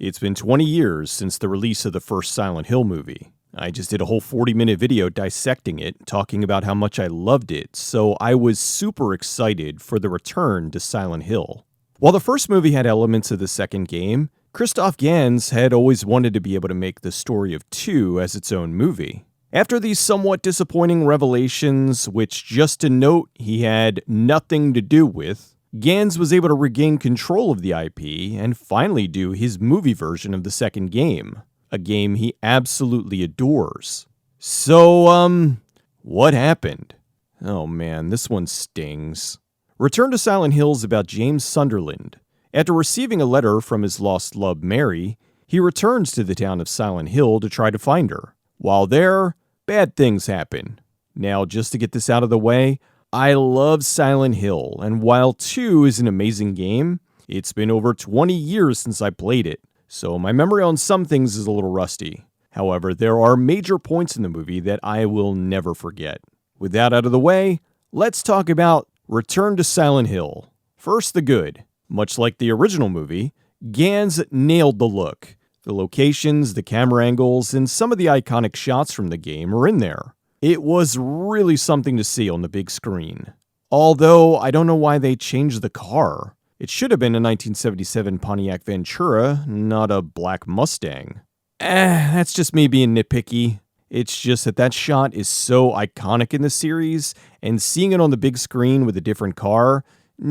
It's been 20 years since the release of the first Silent Hill movie. I just did a whole 40-minute video dissecting it, talking about how much I loved it, so I was super excited for the return to Silent Hill. While the first movie had elements of the second game, Christophe Gans had always wanted to be able to make the story of 2 as its own movie. After these somewhat disappointing revelations, which just to note he had nothing to do with, Gans was able to regain control of the IP and finally do his movie version of the second game, a game he absolutely adores. So, what happened? Oh man, this one stings. Return to Silent Hill is about James Sunderland. After receiving a letter from his lost love Mary, he returns to the town of Silent Hill to try to find her. While there, bad things happen. Now, just to get this out of the way, I love Silent Hill, and while 2 is an amazing game, it's been over 20 years since I played it, so my memory on some things is a little rusty. However, there are major points in the movie that I will never forget. With that out of the way, let's talk about Return to Silent Hill. First, the good. Much like the original movie, Gans nailed the look. The locations, the camera angles, and some of the iconic shots from the game are in there. It was really something to see on the big screen. Although, I don't know why they changed the car. It should have been a 1977 Pontiac Ventura, not a black Mustang. That's just me being nitpicky. It's just that shot is so iconic in the series, and seeing it on the big screen with a different car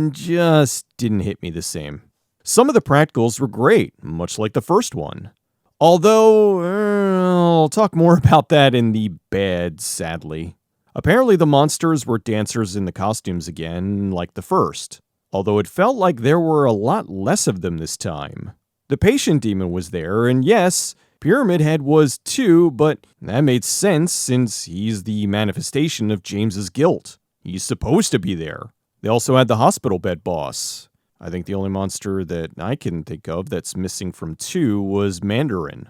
just didn't hit me the same. Some of the practicals were great, much like the first one. Although, I'll talk more about that in the bad, sadly. Apparently the monsters were dancers in the costumes again, like the first. Although it felt like there were a lot less of them this time. The patient demon was there, and yes, Pyramid Head was too, but that made sense since he's the manifestation of James's guilt. He's supposed to be there. They also had the hospital bed boss. I think the only monster that I can think of that's missing from 2 was Mandarin.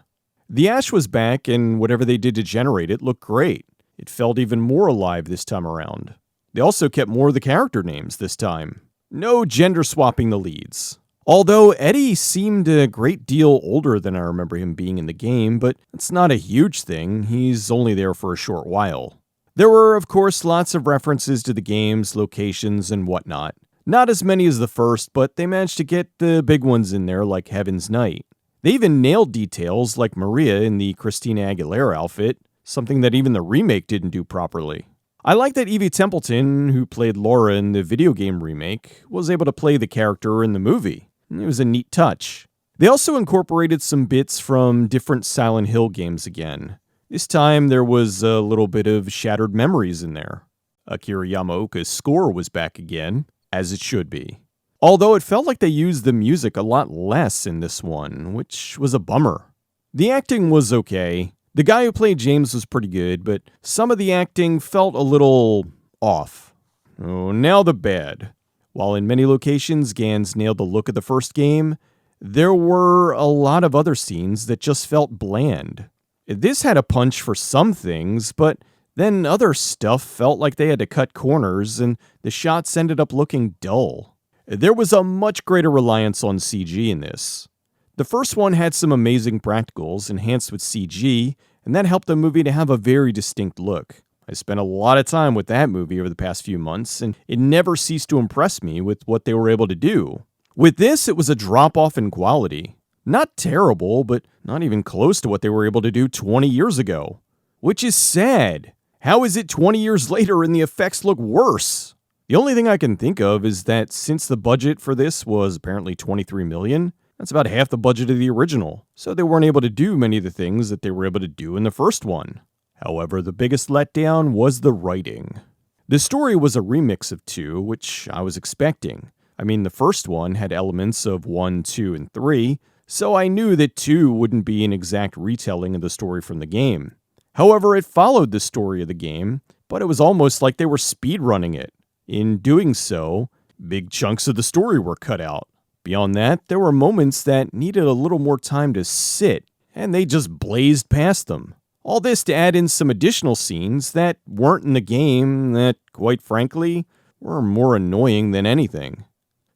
The Ash was back, and whatever they did to generate it looked great. It felt even more alive this time around. They also kept more of the character names this time. No gender swapping the leads. Although Eddie seemed a great deal older than I remember him being in the game, but it's not a huge thing. He's only there for a short while. There were, of course, lots of references to the games, locations, and whatnot. Not as many as the first, but they managed to get the big ones in there like Heaven's Night. They even nailed details like Maria in the Christina Aguilera outfit, something that even the remake didn't do properly. I like that Evie Templeton, who played Laura in the video game remake, was able to play the character in the movie. It was a neat touch. They also incorporated some bits from different Silent Hill games again. This time there was a little bit of Shattered Memories in there. Akira Yamaoka's score was back again, as it should be. Although it felt like they used the music a lot less in this one, which was a bummer. The acting was okay. The guy who played James was pretty good, but some of the acting felt a little off. Oh, now the bad. While in many locations Gans nailed the look of the first game, there were a lot of other scenes that just felt bland. This had a punch for some things, but then other stuff felt like they had to cut corners, and the shots ended up looking dull. There was a much greater reliance on CG in this. The first one had some amazing practicals enhanced with CG, and that helped the movie to have a very distinct look. I spent a lot of time with that movie over the past few months, and it never ceased to impress me with what they were able to do. With this, it was a drop-off in quality. Not terrible, but not even close to what they were able to do 20 years ago. Which is sad. How is it 20 years later and the effects look worse? The only thing I can think of is that since the budget for this was apparently $23 million, that's about half the budget of the original, so they weren't able to do many of the things that they were able to do in the first one. However, the biggest letdown was the writing. The story was a remix of 2, which I was expecting. I mean, the first one had elements of 1, 2, and 3, so I knew that 2 wouldn't be an exact retelling of the story from the game. However, it followed the story of the game, but it was almost like they were speedrunning it. In doing so, big chunks of the story were cut out. Beyond that, there were moments that needed a little more time to sit, and they just blazed past them. All this to add in some additional scenes that weren't in the game that, quite frankly, were more annoying than anything.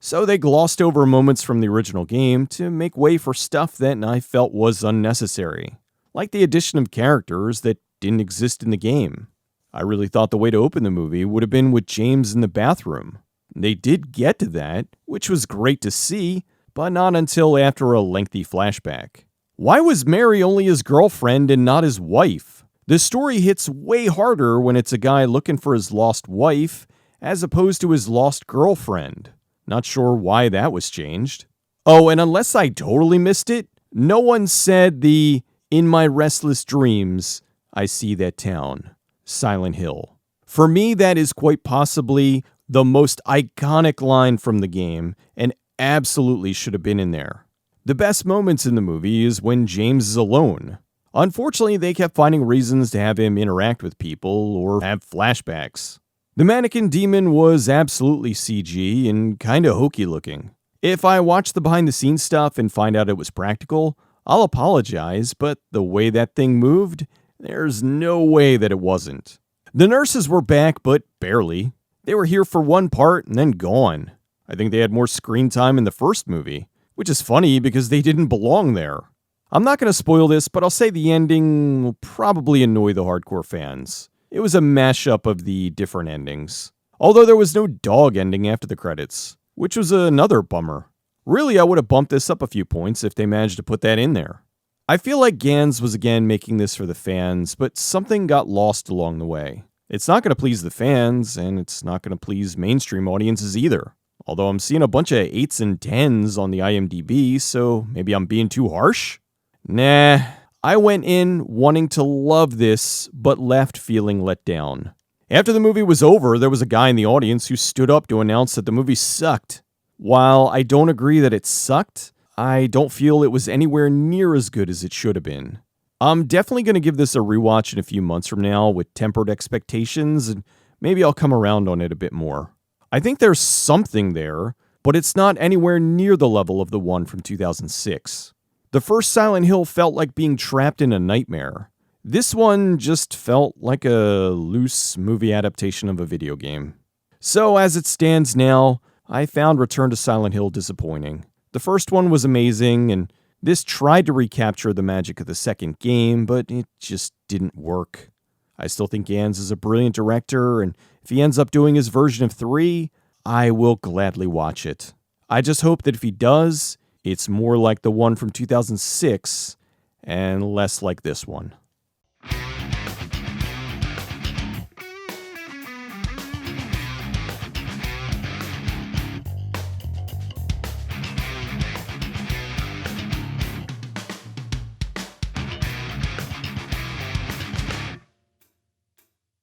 So they glossed over moments from the original game to make way for stuff that I felt was unnecessary, like the addition of characters that didn't exist in the game. I really thought the way to open the movie would have been with James in the bathroom. They did get to that, which was great to see, but not until after a lengthy flashback. Why was Mary only his girlfriend and not his wife? The story hits way harder when it's a guy looking for his lost wife as opposed to his lost girlfriend. Not sure why that was changed. Oh, and unless I totally missed it, no one said the "in my restless dreams, I see that town," Silent Hill. For me, that is quite possibly the most iconic line from the game and absolutely should have been in there. The best moments in the movie is when James is alone. Unfortunately, they kept finding reasons to have him interact with people or have flashbacks. The mannequin demon was absolutely CG and kinda hokey looking. If I watch the behind the scenes stuff and find out it was practical, I'll apologize, but the way that thing moved, there's no way that it wasn't. The nurses were back, but barely. They were here for one part and then gone. I think they had more screen time in the first movie, which is funny because they didn't belong there. I'm not going to spoil this, but I'll say the ending will probably annoy the hardcore fans. It was a mashup of the different endings. Although there was no dog ending after the credits, which was another bummer. Really, I would have bumped this up a few points if they managed to put that in there. I feel like Gans was again making this for the fans, but something got lost along the way. It's not going to please the fans, and it's not going to please mainstream audiences either. Although I'm seeing a bunch of 8s and 10s on the IMDb, so maybe I'm being too harsh? Nah, I went in wanting to love this, but left feeling let down. After the movie was over, there was a guy in the audience who stood up to announce that the movie sucked. While I don't agree that it sucked, I don't feel it was anywhere near as good as it should have been. I'm definitely going to give this a rewatch in a few months from now with tempered expectations, and maybe I'll come around on it a bit more. I think there's something there, but it's not anywhere near the level of the one from 2006. The first Silent Hill felt like being trapped in a nightmare. This one just felt like a loose movie adaptation of a video game. So as it stands now, I found Return to Silent Hill disappointing. The first one was amazing, and this tried to recapture the magic of the second game, but it just didn't work. I still think Gans is a brilliant director, and if he ends up doing his version of 3, I will gladly watch it. I just hope that if he does, it's more like the one from 2006 and less like this one.